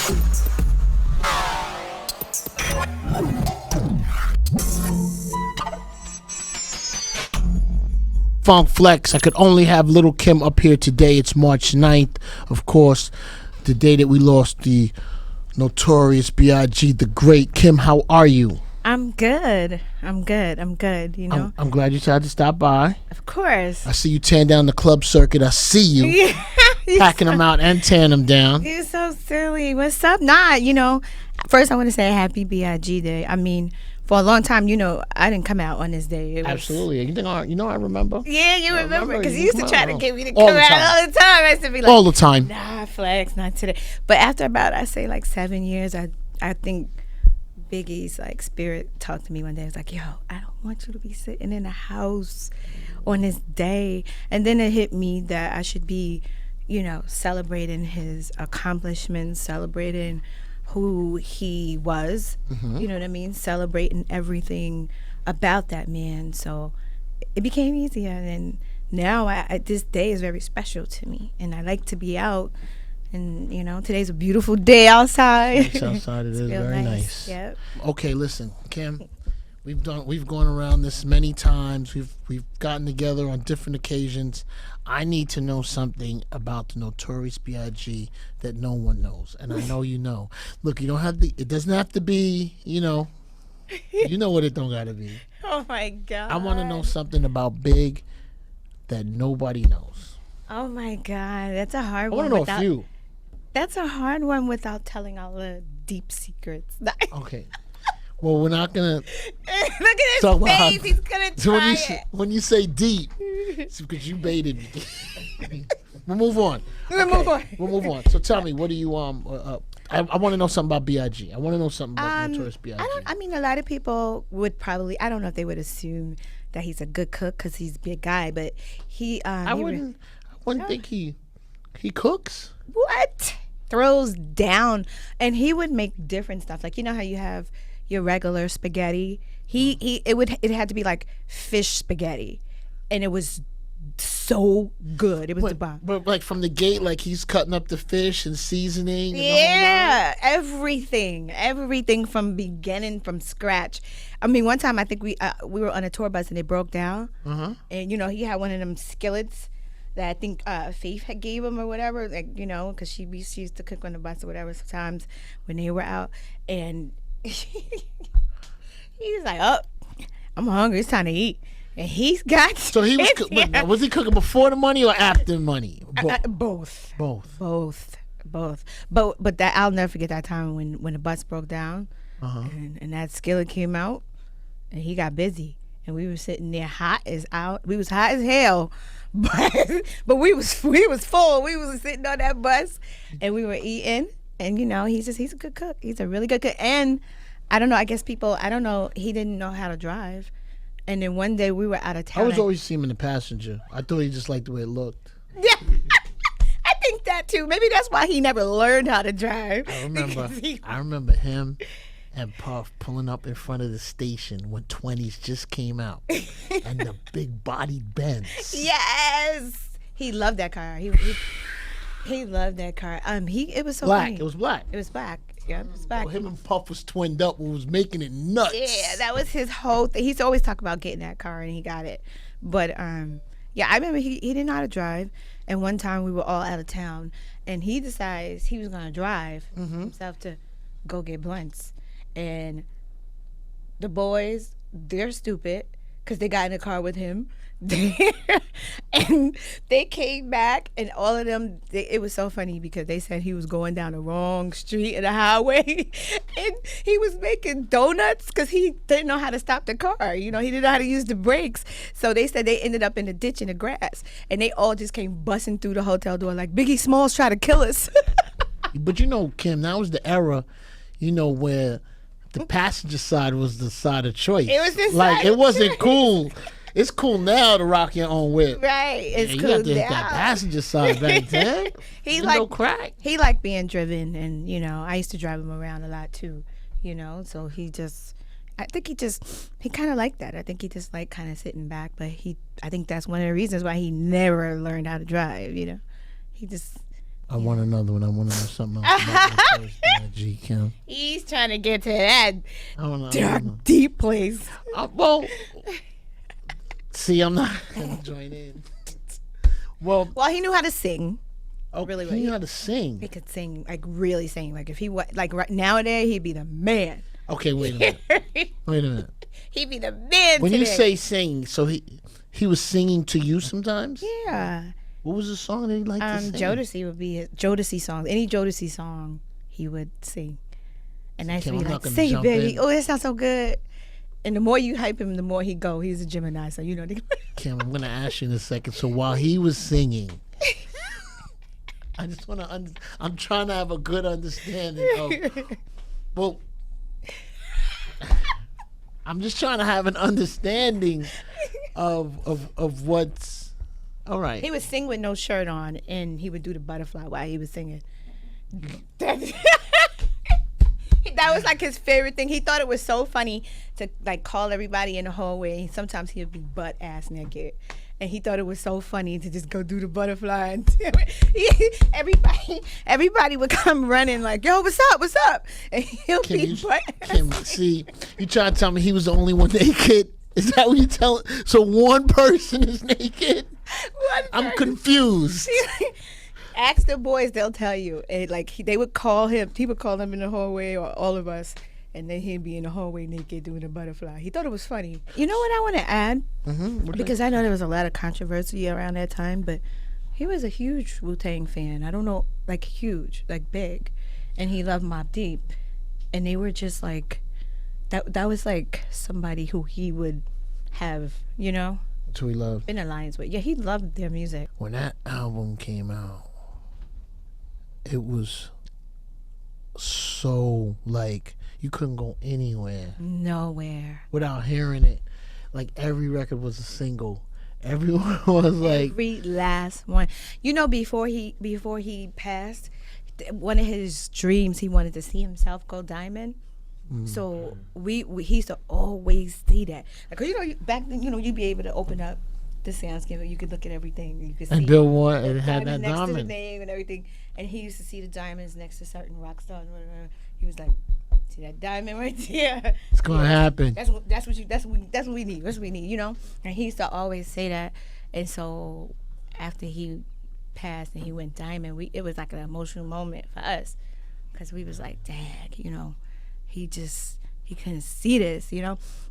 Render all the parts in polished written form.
Funk Flex. I could only have Little Kim up here today. It's March 9th, of course, the day that we lost the Notorious B.I.G., the great. Kim, how are you? I'm good. I'm good, you know. I'm glad you decided to stop by. Of course. I see you tearing down the club circuit. I see you packing them out and tearing them down. You're so silly. What's up? Nah, you know, first I want to say happy B.I.G. Day. I mean, for a long time, you know, I didn't come out on this day. Absolutely. I remember? Yeah, you remember. Because you used to try to get me to all come out all the time. I used to be like, all the time. Nah, Flex, not today. But after about, I say like 7 years, I think Biggie's like spirit talked to me one day. It was like, yo, I don't want you to be sitting in the house on this day. And then it hit me that I should be, you know, celebrating his accomplishments, celebrating who he was, you know what I mean? Celebrating everything about that man. So it became easier. And now this day is very special to me. And I like to be out. And, you know, today's a beautiful day outside. It's outside. It is very nice. Yep. Okay, listen, Kim. We've gone around this many times. We've gotten together on different occasions. I need to know something about the Notorious B.I.G. that no one knows, and I know you know. Look, you don't have to. It doesn't have to be. You know what it don't gotta be. Oh my God. I want to know something about Big that nobody knows. Oh my God, that's a hard I one. want to know a few. That's a hard one without telling all the deep secrets. Okay. Well, we're not gonna Look at his talk about face. He's gonna try it. When you say deep, it's because you baited me. We'll move on. We'll move on. So tell me, what do you I want to know something about B.I.G. I want to know something about Notorious B.I.G. I mean, a lot of people would probably. I don't know if they would assume that he's a good cook because he's a big guy, but he. I wouldn't think he cooks. What? Throws down, and he would make different stuff. Like, you know how you have your regular spaghetti. It had to be like fish spaghetti, and it was so good. It was the bomb. But like from the gate, like he's cutting up the fish and seasoning. And yeah, everything from beginning, from scratch. I mean, one time I think we were on a tour bus and it broke down, and you know he had one of them skillets that I think Faith had gave him or whatever, like, you know, because she used to cook on the bus or whatever sometimes when they were out, and he's like, oh, I'm hungry, it's time to eat. And he's got. So he was. Was he cooking before the money or after the money? Both. Both. But that I'll never forget that time when the bus broke down, and that skillet came out, and he got busy, and we were sitting there hot as out. We was hot as hell, but we was full. We was sitting on that bus, and we were eating. And you know, he's a good cook. He's a really good cook. And I don't know. I guess I don't know. He didn't know how to drive. And then one day we were out of town. I was always seeing him in the passenger. I thought he just liked the way it looked. Yeah, I think that too. Maybe that's why he never learned how to drive. I remember him and Puff pulling up in front of the station when 20s just came out, and the big bodied Benz. Yes, he loved that car. He loved that car. It was so black. funny. It was black. It was black. Yeah, it was black. Well, him and Puff was twinned up. What was making it nuts? Yeah, that was his whole thing. He's always talk about getting that car, and he got it. But yeah, I remember he didn't know how to drive. And one time we were all out of town, and he decides he was gonna drive himself to go get blunts. And the boys, they're stupid because they got in the car with him. And they came back, and all of them, it was so funny because they said he was going down the wrong street in the highway, and he was making donuts because he didn't know how to stop the car. You know, he didn't know how to use the brakes. So they said they ended up in a ditch in the grass, and they all just came busting through the hotel door like Biggie Smalls tried to kill us. But you know, Kim, that was the era, you know, where the passenger side was the side of choice. It was this like side it of wasn't choice. Cool. It's cool now to rock your own whip. Right, it's you cool got to now. hit that passenger side back then. He no crack. He liked being driven, and you know, I used to drive him around a lot too. You know, so I think he kind of liked that. I think he just liked kind of sitting back, but I think that's one of the reasons why he never learned how to drive. You know, he just I want another one. I want to know something else about Notorious B.I.G. Kim. He's trying to get to that I want dark, deep place. well, see, I'm not gonna join in. Well, He knew how to sing. Really he well. knew how to sing. He could sing, like really sing. Like if he was like right nowadays, he'd be the man. Okay, wait a minute. Wait a minute. He'd be the man. When today. you say sing, so he was singing to you sometimes? yeah, What was the song that he liked to sing? Jodeci would be his Jodeci songs. Any Jodeci song he would sing, and that's Kim, be I'm like, not gonna "Sing it, jump baby! in. Oh, that sounds so good." And the more you hype him, the more he go. He's a Gemini, so you know. Kim, I'm gonna ask you in a second. So while he was singing, I just want to. I'm trying to have a good understanding of. Well, I'm just trying to have an understanding of what's. All right. He would sing with no shirt on, and he would do the butterfly while he was singing. That was like his favorite thing. He thought it was so funny to like call everybody in the hallway. Sometimes he would be butt ass naked, and he thought it was so funny to just go do the butterfly. And everybody would come running like, "Yo, what's up? What's up?" And he'll be butt ass. Kim, see, you trying to tell me he was the only one naked? Is that what you telling? So one person is naked? I'm confused. Ask the boys; they'll tell you. And they would call him. He would call them in the hallway, or all of us, and then he'd be in the hallway naked doing a butterfly. He thought it was funny. You know what I want to add? Because I know there was a lot of controversy around that time, but he was a huge Wu-Tang fan. I don't know, like huge, like big, and he loved Mobb Deep, and they were just like that. That was like somebody who he would have, That's who he loved. been alliance with. Yeah, he loved their music. When that album came out, it was so like you couldn't go anywhere Nowhere. without hearing it. Like every record was a single. Everyone was like, Every last one. Before he passed, one of his dreams, he wanted to see himself go diamond. So we he used to always see that. Like, back then, you'd be able to open up the Soundscape. You could look at everything. You could see. and Bill Warren, it the had that diamond next to the diamond. name and everything. And he used to see the diamonds next to certain rock stars. He was like, "See that diamond right there? It's gonna happen. That's what we need. That's what we need. And he used to always say that. And so after he passed and he went diamond, it was like an emotional moment for us, because we was like, "Dang, he couldn't see this,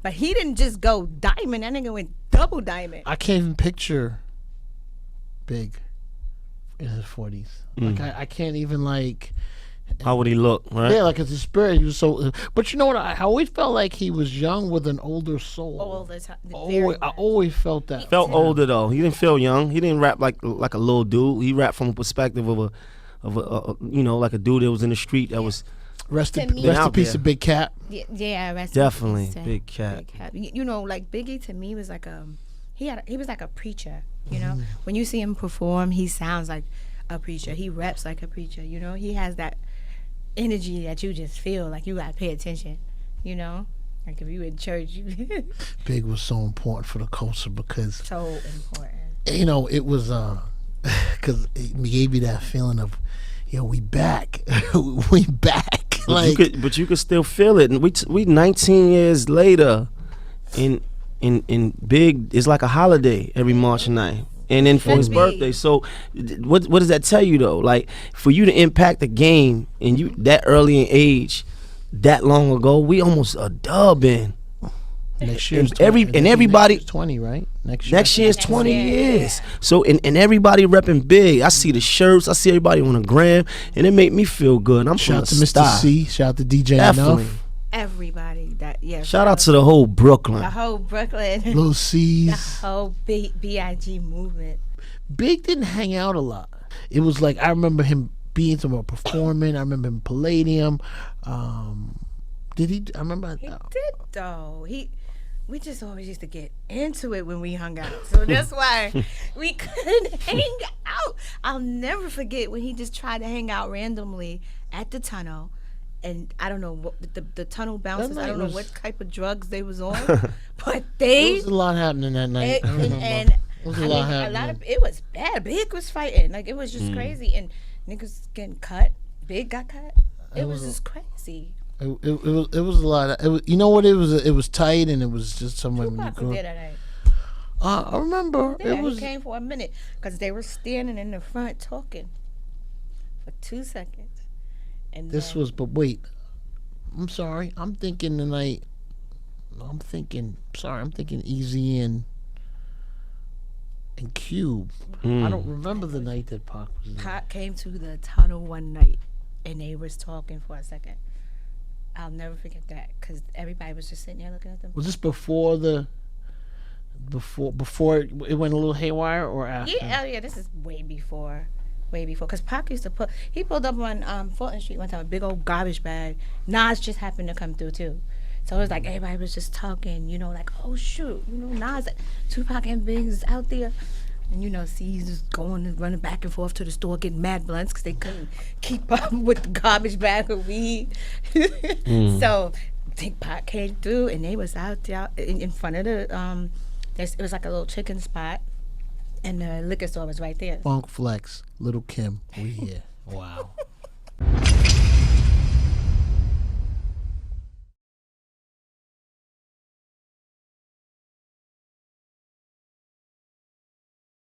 But he didn't just go diamond. That nigga went double diamond. I can't even picture Big in his 40s. Like I can't even like. How would he look, right? Yeah, like as a spirit, he was so. But you know what? I always felt like he was young with an older soul. All the time. I always felt that. Felt older though. He didn't feel young. He didn't rap like a little dude. He rapped from a perspective of a like a dude that was in the street that was Rest in To me- peace of Big Cat. Yeah, rest in definitely peace, Big Cat. Like Biggie to me was like he was like a preacher. When you see him perform, he sounds like a preacher. He raps like a preacher. He has that energy that you just feel like you gotta pay attention. Like if you in church, Big was so important for the culture because so important. it was because it gave you that feeling of we back, we back. But you could still feel it. And we 19 years later, in Big, it's like a holiday every March 9th. And then for Should his be. birthday. So what does that tell you though? Like for you to impact the game and you that early in age, that long ago, we almost a dub in. Next year's And everybody 20, right? Next year is 20 year, years. So and everybody repping Big. I see the shirts. I see everybody on the gram, and it make me feel good. I'm Shout out to feeling Mr. style. C. Shout out to DJ Definitely. Enough. Everybody Shout out to the whole Brooklyn. the whole Brooklyn, Lil the C's. whole Big movement. Big didn't hang out a lot. It was like I remember him being somewhere performing. I remember him Palladium. Did he? I remember. He did though. We just always used to get into it when we hung out. So that's why we couldn't hang out. I'll never forget when he just tried to hang out randomly at the tunnel. And I don't know what the tunnel bouncers. I don't know what type of drugs they was on, but There was a lot happening that night. I remember. and There was a lot happening. it was bad. Big was fighting. Like it was just crazy. And Niggas getting cut. Big got cut. It was was just crazy. It was a lot. It was, you know what it was? It was tight, and it was just someone. Tupac was there that night. I remember Yeah, it was. he came for a minute because they were standing in the front talking for 2 seconds. And This then, was, but wait. I'm sorry. I'm thinking tonight. I'm thinking Easy and Cube. I don't remember the night that Pac was there. Pac came to the tunnel one night and they was talking for a second. I'll never forget that because everybody was just sitting there looking at them. Was this before it went a little haywire or after? Yeah, oh yeah, this is way before. Because Pac used to he pulled up on Fulton Street one time, a big old garbage bag. Nas just happened to come through too. So it was like everybody was just talking, like, oh shoot, Nas, Tupac and Biggs is out there. And C's just going and running back and forth to the store getting mad blunts because they couldn't keep up with the garbage bag of weed. So Big Pac came through and they was out there in front of the, it was like a little chicken spot. And the liquor store was right there. Funk Flex, Little Kim, we here. Wow.